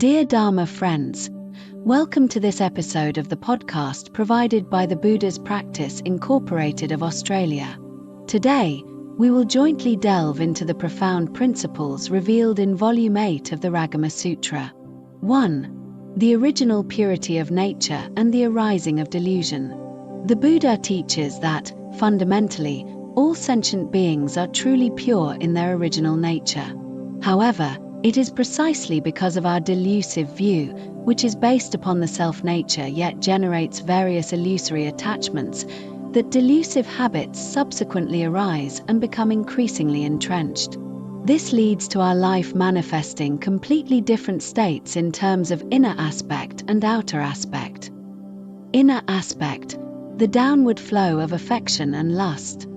Dear Dharma friends, welcome to this episode of the podcast provided by the Buddha's Practice Incorporated of Australia. Today, we will jointly delve into the profound principles revealed in Volume 8 of the Shurangama Sutra. 1. The original purity of nature and the arising of delusion. The Buddha teaches that, fundamentally, all sentient beings are truly pure in their original nature. However, it is precisely because of our delusive view, which is based upon the self-nature yet generates various illusory attachments, that delusive habits subsequently arise and become increasingly entrenched. This leads to our life manifesting completely different states in terms of inner aspect and outer aspect. Inner aspect, the downward flow of affection and lust.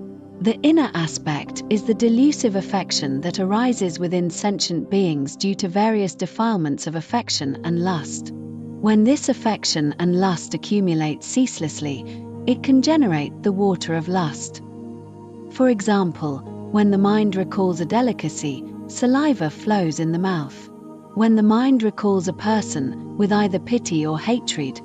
The inner aspect is the delusive affection that arises within sentient beings due to various defilements of affection and lust. When this affection and lust accumulate ceaselessly, it can generate the water of lust. For example, when the mind recalls a delicacy, saliva flows in the mouth. When the mind recalls a person with either pity or hatred,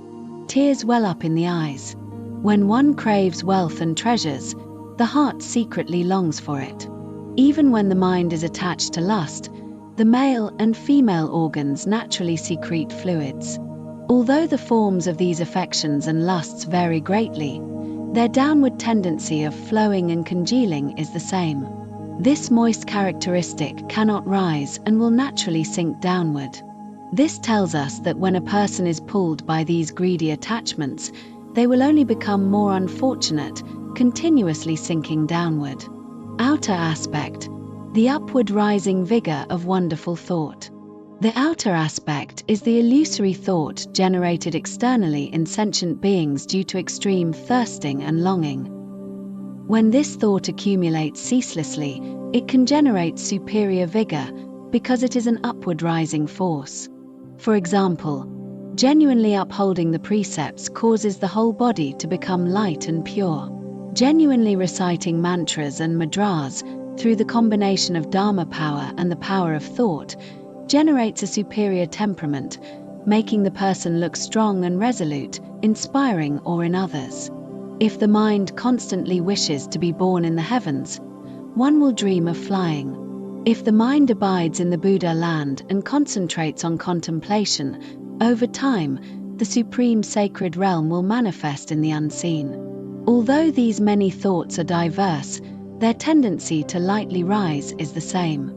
tears well up in the eyes. When one craves wealth and treasures, the heart secretly longs for it. Even when the mind is attached to lust, the male and female organs naturally secrete fluids. Although the forms of these affections and lusts vary greatly, their downward tendency of flowing and congealing is the same. This moist characteristic cannot rise and will naturally sink downward. This tells us that when a person is pulled by these greedy attachments, they will only become more unfortunate, continuously sinking downward. Outer aspect, the upward rising vigor of wonderful thought. The outer aspect is the illusory thought generated externally in sentient beings due to extreme thirsting and longing. When this thought accumulates ceaselessly, it can generate superior vigor because it is an upward rising force. For example, genuinely upholding the precepts causes the whole body to become light and pure. Genuinely reciting mantras and mudras, through the combination of Dharma power and the power of thought, generates a superior temperament, making the person look strong and resolute, inspiring awe in others. If the mind constantly wishes to be born in the heavens, one will dream of flying. If the mind abides in the Buddha land and concentrates on contemplation, over time, the supreme sacred realm will manifest in the unseen. Although these many thoughts are diverse, their tendency to lightly rise is the same.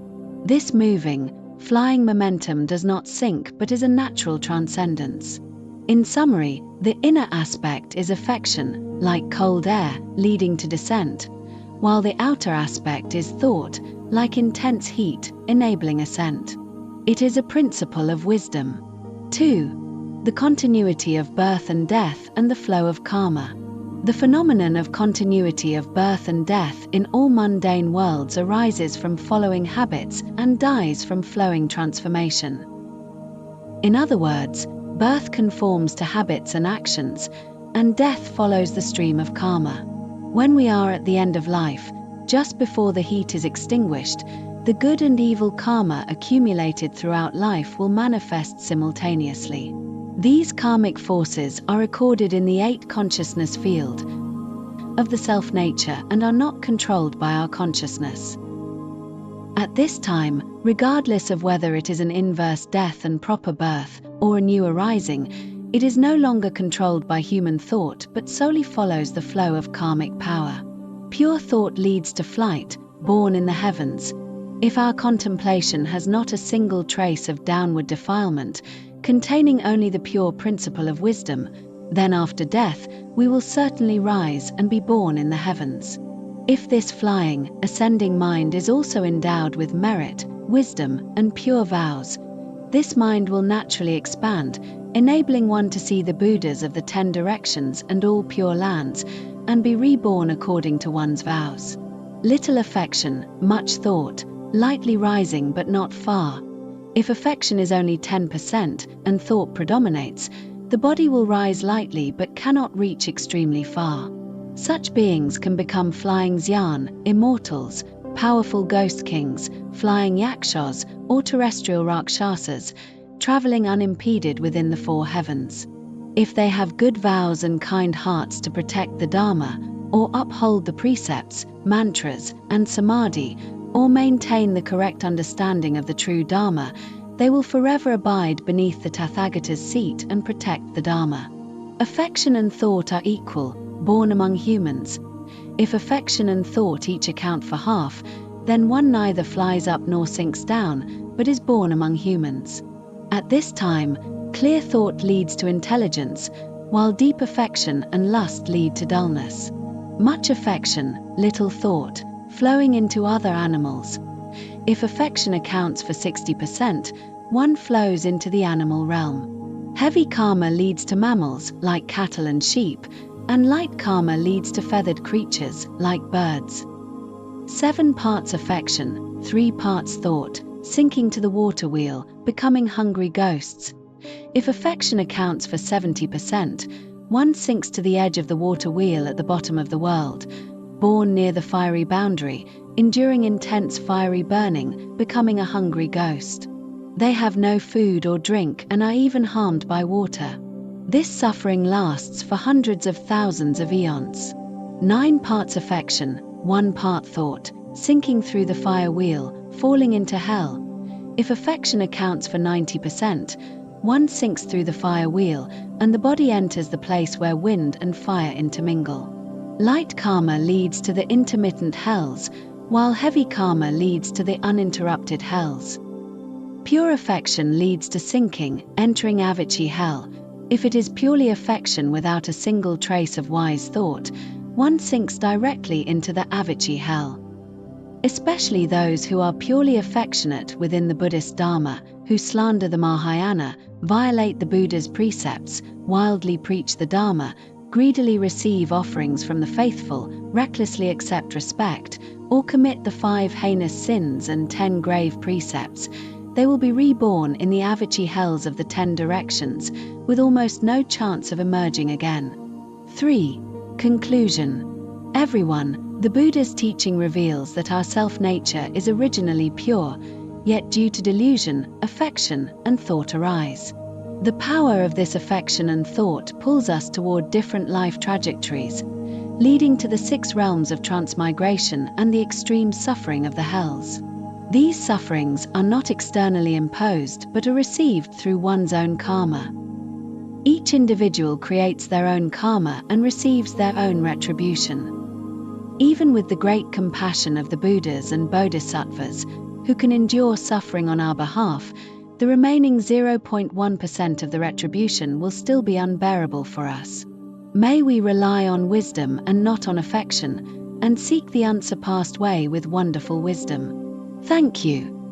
This moving, flying momentum does not sink but is a natural transcendence. In summary, the inner aspect is affection, like cold air, leading to descent, while the outer aspect is thought, like intense heat, enabling ascent. It is a principle of wisdom. 2. The continuity of birth and death and the flow of karma. The phenomenon of continuity of birth and death in all mundane worlds arises from following habits and dies from flowing transformation. In other words, birth conforms to habits and actions, and death follows the stream of karma. When we are at the end of life, just before the heat is extinguished, the good and evil karma accumulated throughout life will manifest simultaneously. These karmic forces are recorded in the 8 consciousness field of the self-nature and are not controlled by our consciousness. At this time, regardless of whether it is an inverse death and proper birth or a new arising, it is no longer controlled by human thought but solely follows the flow of karmic power. Pure thought leads to flight, born in the heavens. If our contemplation has not a single trace of downward defilement, containing only the pure principle of wisdom, then after death we will certainly rise and be born in the heavens. If this flying, ascending mind is also endowed with merit, wisdom, and pure vows, this mind will naturally expand, enabling one to see the Buddhas of the 10 directions and all pure lands, and be reborn according to one's vows. Little affection, much thought, lightly rising but not far. If affection is only 10% and thought predominates, the body will rise lightly but cannot reach extremely far. Such beings can become flying Zyan, immortals, powerful ghost kings, flying yakshas, or terrestrial rakshasas, traveling unimpeded within the four heavens. If they have good vows and kind hearts to protect the Dharma, or uphold the precepts, mantras, and samadhi, or maintain the correct understanding of the true Dharma, they will forever abide beneath the Tathagata's seat and protect the Dharma. Affection and thought are equal, born among humans. If affection and thought each account for half, then one neither flies up nor sinks down, but is born among humans. At this time, clear thought leads to intelligence, while deep affection and lust lead to dullness. Much affection, little thought, flowing into other animals. If affection accounts for 60%, one flows into the animal realm. Heavy karma leads to mammals, like cattle and sheep, and light karma leads to feathered creatures, like birds. 7 parts affection, 3 parts thought, sinking to the water wheel, becoming hungry ghosts. If affection accounts for 70%, one sinks to the edge of the water wheel at the bottom of the world, born near the fiery boundary, enduring intense fiery burning, becoming a hungry ghost. They have no food or drink and are even harmed by water. This suffering lasts for hundreds of thousands of eons. 9 parts affection, 1 part thought, sinking through the fire wheel, falling into hell. If affection accounts for 90%, one sinks through the fire wheel, and the body enters the place where wind and fire intermingle. Light karma leads to the intermittent hells, while heavy karma leads to the uninterrupted hells. Pure affection leads to sinking, entering Avicii hell. If it is purely affection without a single trace of wise thought, one sinks directly into the Avicii hell. Especially those who are purely affectionate within the Buddhist Dharma, who slander the Mahayana, violate the Buddha's precepts, wildly preach the Dharma, greedily receive offerings from the faithful, recklessly accept respect, or commit the 5 heinous sins and 10 grave precepts, they will be reborn in the Avicii hells of the 10 directions, with almost no chance of emerging again. 3. Conclusion. Everyone, the Buddha's teaching reveals that our self-nature is originally pure, yet due to delusion, affection, and thought arise. The power of this affection and thought pulls us toward different life trajectories, leading to the 6 realms of transmigration and the extreme suffering of the hells. These sufferings are not externally imposed but are received through one's own karma. Each individual creates their own karma and receives their own retribution. Even with the great compassion of the Buddhas and Bodhisattvas, who can endure suffering on our behalf, the remaining 0.1% of the retribution will still be unbearable for us. May we rely on wisdom and not on affection, and seek the unsurpassed way with wonderful wisdom. Thank you.